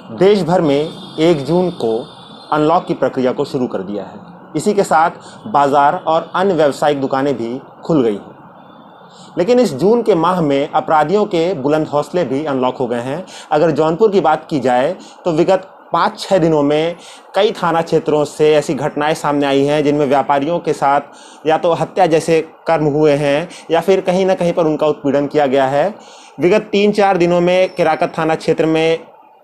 देश भर में 1 जून को अनलॉक की प्रक्रिया को शुरू कर दिया है। इसी के साथ बाजार और अन्य व्यावसायिक दुकानें भी खुल गई हैं। लेकिन इस जून के माह में अपराधियों के बुलंद हौसले भी अनलॉक हो गए हैं। अगर जौनपुर की बात की जाए तो विगत 5-6 दिनों में कई थाना क्षेत्रों से ऐसी घटनाएं सामने आई हैं जिनमें व्यापारियों के साथ या तो हत्या जैसे कर्म हुए हैं या फिर कहीं ना कहीं पर उनका उत्पीड़न किया गया है। विगत 3-4 दिनों में केराकत थाना क्षेत्र में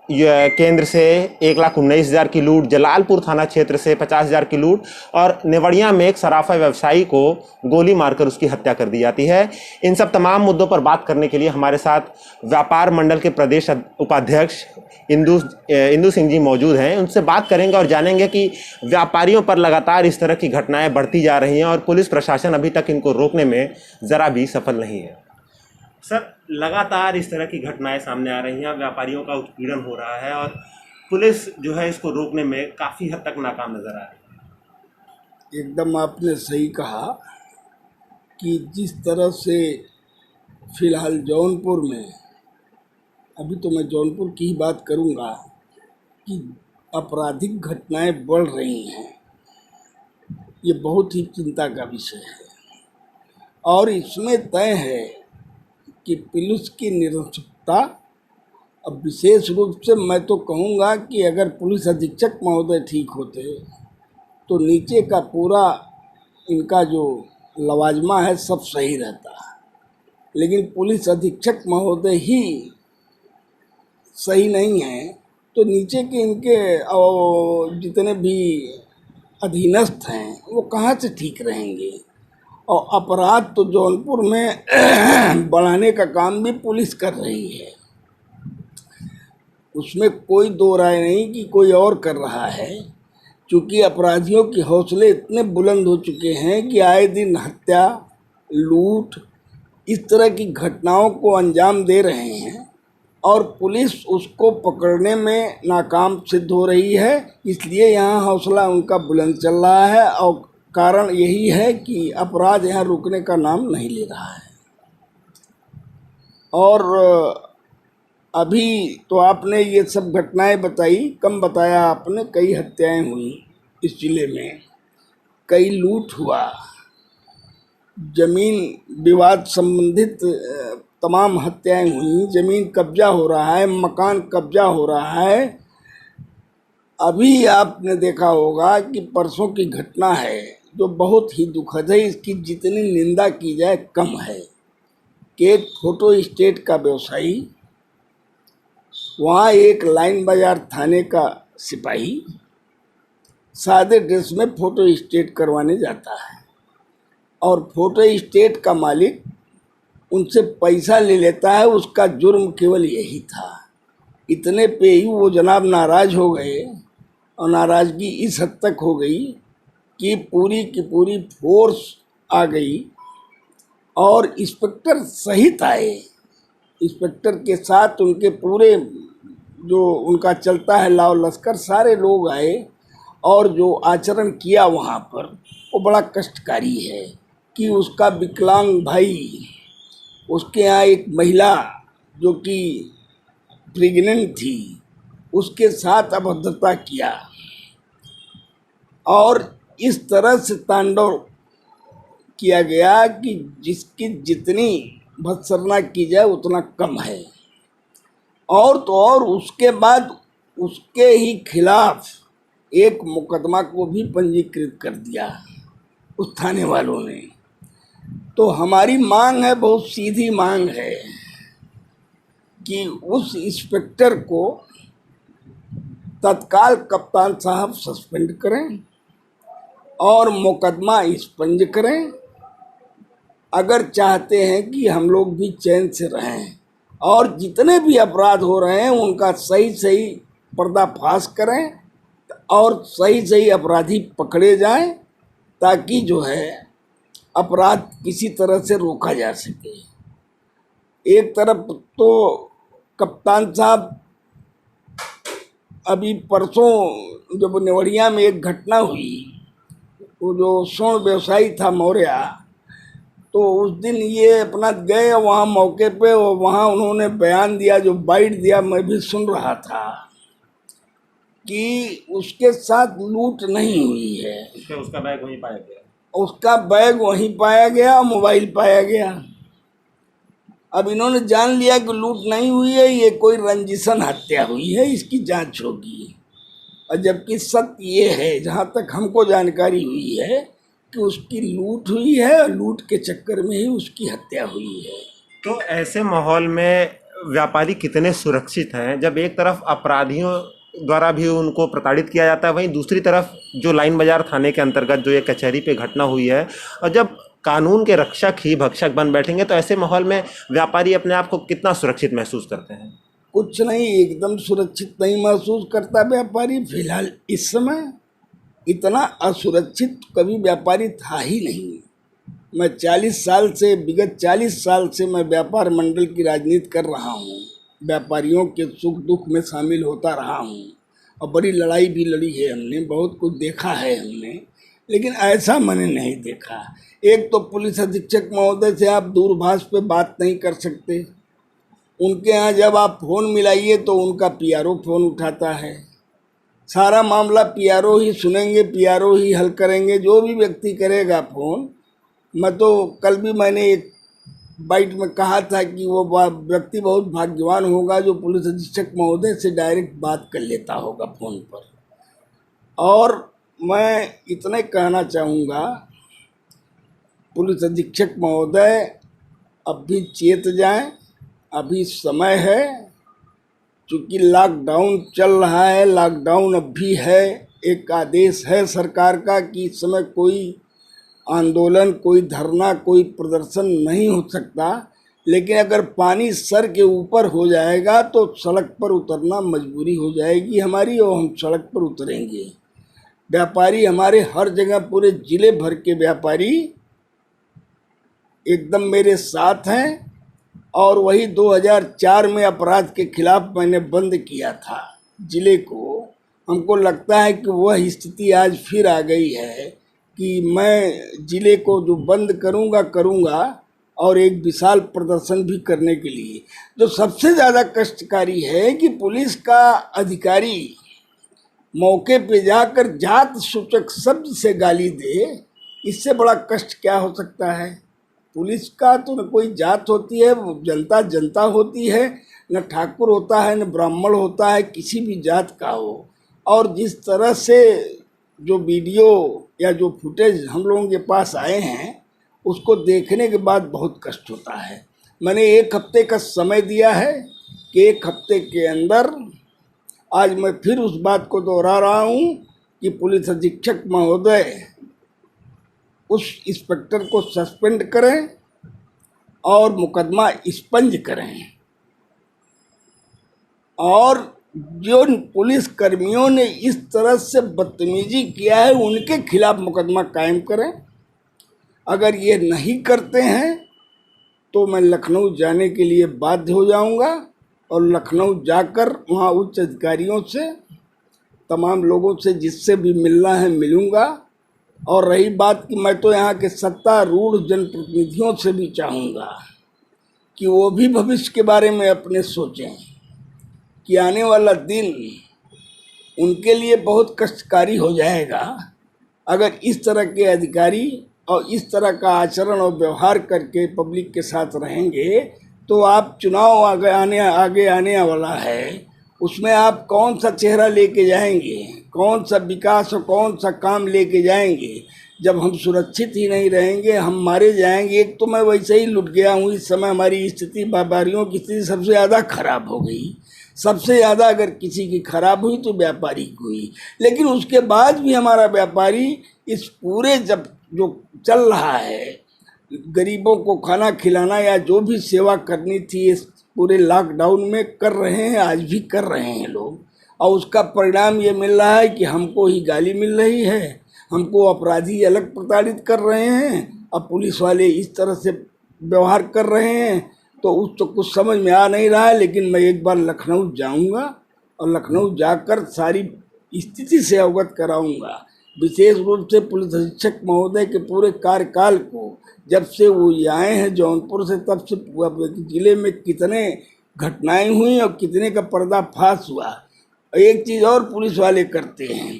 केंद्र से 1,19,000 की लूट, जलालपुर थाना क्षेत्र से 50,000 की लूट और नेवड़िया में एक सराफा व्यवसायी को गोली मारकर उसकी हत्या कर दी जाती है। इन सब तमाम मुद्दों पर बात करने के लिए हमारे साथ व्यापार मंडल के प्रदेश उपाध्यक्ष इंदु सिंह जी मौजूद हैं। उनसे बात करेंगे और जानेंगे कि व्यापारियों पर लगातार इस तरह की घटनाएं बढ़ती जा रही हैं और पुलिस प्रशासन अभी तक इनको रोकने में ज़रा भी सफल नहीं है। सर, लगातार इस तरह की घटनाएं सामने आ रही हैं, व्यापारियों का उत्पीड़न हो रहा है और पुलिस जो है इसको रोकने में काफ़ी हद तक नाकाम नज़र आ रही है। एकदम आपने सही कहा कि जिस तरह से फिलहाल जौनपुर में, अभी तो मैं जौनपुर की ही बात करूंगा, कि आपराधिक घटनाएं बढ़ रही हैं, ये बहुत ही चिंता का विषय है। और इसमें तय है कि पुलिस की निरंकुशता, अब विशेष रूप से मैं तो कहूँगा कि अगर पुलिस अधीक्षक महोदय ठीक होते तो नीचे का पूरा इनका जो लवाजमा है सब सही रहता। लेकिन पुलिस अधीक्षक महोदय ही सही नहीं है तो नीचे के इनके जितने भी अधीनस्थ हैं वो कहाँ से ठीक रहेंगे। और अपराध तो जौनपुर में बढ़ाने का काम भी पुलिस कर रही है, उसमें कोई दो राय नहीं कि कोई और कर रहा है। क्योंकि अपराधियों के हौसले इतने बुलंद हो चुके हैं कि आए दिन हत्या, लूट, इस तरह की घटनाओं को अंजाम दे रहे हैं और पुलिस उसको पकड़ने में नाकाम सिद्ध हो रही है। इसलिए यहाँ हौसला उनका बुलंद चल रहा है और कारण यही है कि अपराध यहाँ रुकने का नाम नहीं ले रहा है। और अभी तो आपने ये सब घटनाएं बताई, कम बताया आपने, कई हत्याएं हुई इस जिले में, कई लूट हुआ, जमीन विवाद संबंधित तमाम हत्याएं हुई, जमीन कब्जा हो रहा है, मकान कब्जा हो रहा है। अभी आपने देखा होगा कि परसों की घटना है जो बहुत ही दुखद है, इसकी जितनी निंदा की जाए कम है, कि एक फोटो स्टेट का व्यवसायी, वहाँ एक लाइन बाजार थाने का सिपाही सादे ड्रेस में फोटो स्टेट करवाने जाता है और फोटो स्टेट का मालिक उनसे पैसा ले लेता है। उसका जुर्म केवल यही था। इतने पे ही वो जनाब नाराज़ हो गए और नाराज़गी इस हद तक हो गई कि पूरी की पूरी फोर्स आ गई और इंस्पेक्टर सहित आए। इंस्पेक्टर के साथ उनके पूरे जो उनका चलता है लाव लश्कर, सारे लोग आए और जो आचरण किया वहाँ पर वो बड़ा कष्टकारी है कि उसका विकलांग भाई, उसके यहाँ एक महिला जो कि प्रेग्नेंट थी, उसके साथ अभद्रता किया और इस तरह से तांडव किया गया कि जिसकी जितनी भत्सना की जाए उतना कम है। और तो और उसके बाद उसके ही खिलाफ एक मुकदमा को भी पंजीकृत कर दिया उस थाने वालों ने। तो हमारी मांग है, बहुत सीधी मांग है कि उस इंस्पेक्टर को तत्काल कप्तान साहब सस्पेंड करें और मुकदमा एक्सपंज करें। अगर चाहते हैं कि हम लोग भी चैन से रहें और जितने भी अपराध हो रहे हैं उनका सही सही पर्दाफाश करें और सही सही अपराधी पकड़े जाएं, ताकि जो है अपराध किसी तरह से रोका जा सके। एक तरफ तो कप्तान साहब, अभी परसों जब नेवड़िया में एक घटना हुई, वो जो स्वर्ण व्यवसायी था मौर्या, तो उस दिन ये अपना गए वहाँ मौके पे और वहाँ उन्होंने बयान दिया, जो बाइट दिया मैं भी सुन रहा था कि उसके साथ लूट नहीं हुई है। उसका बैग वहीं पाया गया। उसका बैग वहीं पाया गया, मोबाइल पाया गया। अब इन्होंने जान लिया कि लूट नहीं हुई है, ये कोई रंजिशन हत्या हुई है, इसकी जांच होगी। और जबकि सत्य ये है, जहाँ तक हमको जानकारी हुई है, कि उसकी लूट हुई है और लूट के चक्कर में ही उसकी हत्या हुई है। तो ऐसे माहौल में व्यापारी कितने सुरक्षित हैं, जब एक तरफ अपराधियों द्वारा भी उनको प्रताड़ित किया जाता है, वहीं दूसरी तरफ जो लाइन बाजार थाने के अंतर्गत जो ये कचहरी पे घटना हुई है, और जब कानून के रक्षक ही भक्षक बन बैठेंगे, तो ऐसे माहौल में व्यापारी अपने आप को कितना सुरक्षित महसूस करते हैं? कुछ नहीं, एकदम सुरक्षित नहीं महसूस करता व्यापारी। फिलहाल इस समय इतना असुरक्षित कभी व्यापारी था ही नहीं। मैं 40 साल से, विगत 40 साल से मैं व्यापार मंडल की राजनीति कर रहा हूँ। व्यापारियों के सुख दुख में शामिल होता रहा हूँ और बड़ी लड़ाई भी लड़ी है हमने, बहुत कुछ देखा है हमने, लेकिन ऐसा मैंने नहीं देखा। एक तो पुलिस अधीक्षक महोदय से आप दूरभाष पे बात नहीं कर सकते। उनके यहाँ जब आप फ़ोन मिलाइए तो उनका पीआरओ फ़ोन उठाता है। सारा मामला पीआरओ ही सुनेंगे, पीआरओ ही हल करेंगे, जो भी व्यक्ति करेगा फ़ोन। मैं तो कल भी मैंने एक बाइट में कहा था कि वो व्यक्ति बहुत भाग्यवान होगा जो पुलिस अधीक्षक महोदय से डायरेक्ट बात कर लेता होगा फ़ोन पर। और मैं इतने कहना चाहूँगा, पुलिस अधीक्षक महोदय अब भी चेत जाएं, अभी समय है। चूँकि लॉकडाउन चल रहा है, लॉकडाउन अब भी है, एक आदेश है सरकार का कि इस समय कोई आंदोलन, कोई धरना, कोई प्रदर्शन नहीं हो सकता। लेकिन अगर पानी सर के ऊपर हो जाएगा तो सड़क पर उतरना मजबूरी हो जाएगी हमारी, और हम सड़क पर उतरेंगे। व्यापारी हमारे हर जगह, पूरे ज़िले भर के व्यापारी एकदम मेरे साथ हैं। और वही 2004 में अपराध के खिलाफ मैंने बंद किया था ज़िले को। हमको लगता है कि वह स्थिति आज फिर आ गई है कि मैं ज़िले को जो बंद करूँगा और एक विशाल प्रदर्शन भी करने के लिए। जो सबसे ज़्यादा कष्टकारी है कि पुलिस का अधिकारी मौके पे जाकर जात सूचक शब्द से गाली दे, इससे बड़ा कष्ट क्या हो सकता है। पुलिस का तो न कोई जात होती है, जनता जनता होती है, न ठाकुर होता है न ब्राह्मण होता है, किसी भी जात का हो। और जिस तरह से जो वीडियो या जो फुटेज हम लोगों के पास आए हैं, उसको देखने के बाद बहुत कष्ट होता है। मैंने 1 हफ्ते का समय दिया है कि 1 हफ्ते के अंदर, आज मैं फिर उस बात को दोहरा रहा हूँ कि पुलिस अधीक्षक महोदय उस इंस्पेक्टर को सस्पेंड करें और मुकदमा एक्सपंज करें, और जो पुलिस कर्मियों ने इस तरह से बदतमीजी किया है उनके खिलाफ मुकदमा कायम करें। अगर ये नहीं करते हैं तो मैं लखनऊ जाने के लिए बाध्य हो जाऊंगा और लखनऊ जाकर वहाँ उच्च अधिकारियों से, तमाम लोगों से जिससे भी मिलना है मिलूंगा। और रही बात कि मैं तो यहाँ के सत्तारूढ़ जनप्रतिनिधियों से भी चाहूँगा कि वो भी भविष्य के बारे में अपने सोचें कि आने वाला दिन उनके लिए बहुत कष्टकारी हो जाएगा अगर इस तरह के अधिकारी और इस तरह का आचरण और व्यवहार करके पब्लिक के साथ रहेंगे। तो आप चुनाव आगे आने वाला है, उसमें आप कौन सा चेहरा लेके जाएंगे, कौन सा विकास और कौन सा काम लेके जाएंगे, जब हम सुरक्षित ही नहीं रहेंगे, हम मारे जाएंगे। एक तो मैं वैसे ही लुट गया हूँ, इस समय हमारी स्थिति, व्यापारियों की स्थिति सबसे ज़्यादा खराब हो गई। सबसे ज़्यादा अगर किसी की खराब हुई तो व्यापारी की हुई। लेकिन उसके बाद भी हमारा व्यापारी इस पूरे जब जो चल रहा है, गरीबों को खाना खिलाना या जो भी सेवा करनी थी इस पूरे लॉकडाउन में कर रहे हैं, आज भी कर रहे हैं लोग। और उसका परिणाम ये मिल रहा है कि हमको ही गाली मिल रही है, हमको अपराधी अलग प्रताड़ित कर रहे हैं और पुलिस वाले इस तरह से व्यवहार कर रहे हैं। तो उस तो कुछ समझ में आ नहीं रहा है। लेकिन मैं एक बार लखनऊ जाऊंगा और लखनऊ जाकर सारी स्थिति से अवगत कराऊंगा, विशेष रूप से पुलिस अधीक्षक महोदय के पूरे कार्यकाल को। जब से वो आए हैं जौनपुर से, तब से ज़िले में कितने घटनाएं हुई और कितने का पर्दाफाश हुआ। एक चीज़ और पुलिस वाले करते हैं,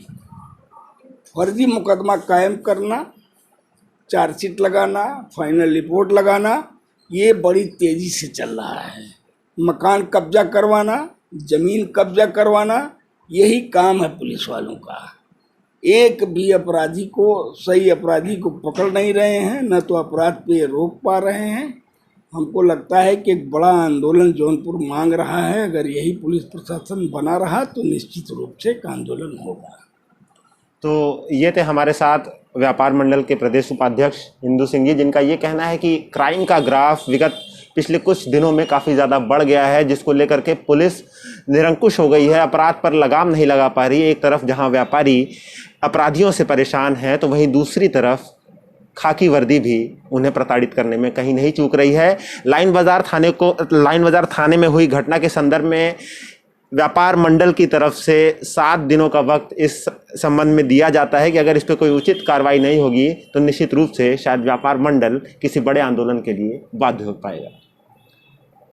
फर्जी मुकदमा कायम करना, चार्जशीट लगाना, फाइनल रिपोर्ट लगाना, ये बड़ी तेज़ी से चल रहा है। मकान कब्जा करवाना, ज़मीन कब्जा करवाना, यही काम है पुलिस वालों का। एक भी अपराधी को, सही अपराधी को पकड़ नहीं रहे हैं, न तो अपराध पे रोक पा रहे हैं। हमको लगता है कि एक बड़ा आंदोलन जौनपुर मांग रहा है। अगर यही पुलिस प्रशासन बना रहा तो निश्चित रूप से एक आंदोलन होगा। तो ये थे हमारे साथ व्यापार मंडल के प्रदेश उपाध्यक्ष हिंदू सिंह जी, जिनका ये कहना है कि क्राइम का ग्राफ विगत पिछले कुछ दिनों में काफ़ी ज़्यादा बढ़ गया है, जिसको लेकर के पुलिस निरंकुश हो गई है, अपराध पर लगाम नहीं लगा पा रही है। एक तरफ जहां व्यापारी अपराधियों से परेशान है, तो वहीं दूसरी तरफ खाकी वर्दी भी उन्हें प्रताड़ित करने में कहीं नहीं चूक रही है। लाइन बाजार थाने में हुई घटना के संदर्भ में व्यापार मंडल की तरफ से 7 दिनों का वक्त इस संबंध में दिया जाता है कि अगर इस पर कोई उचित कार्रवाई नहीं होगी तो निश्चित रूप से शायद व्यापार मंडल किसी बड़े आंदोलन के लिए बाध्य हो पाएगा।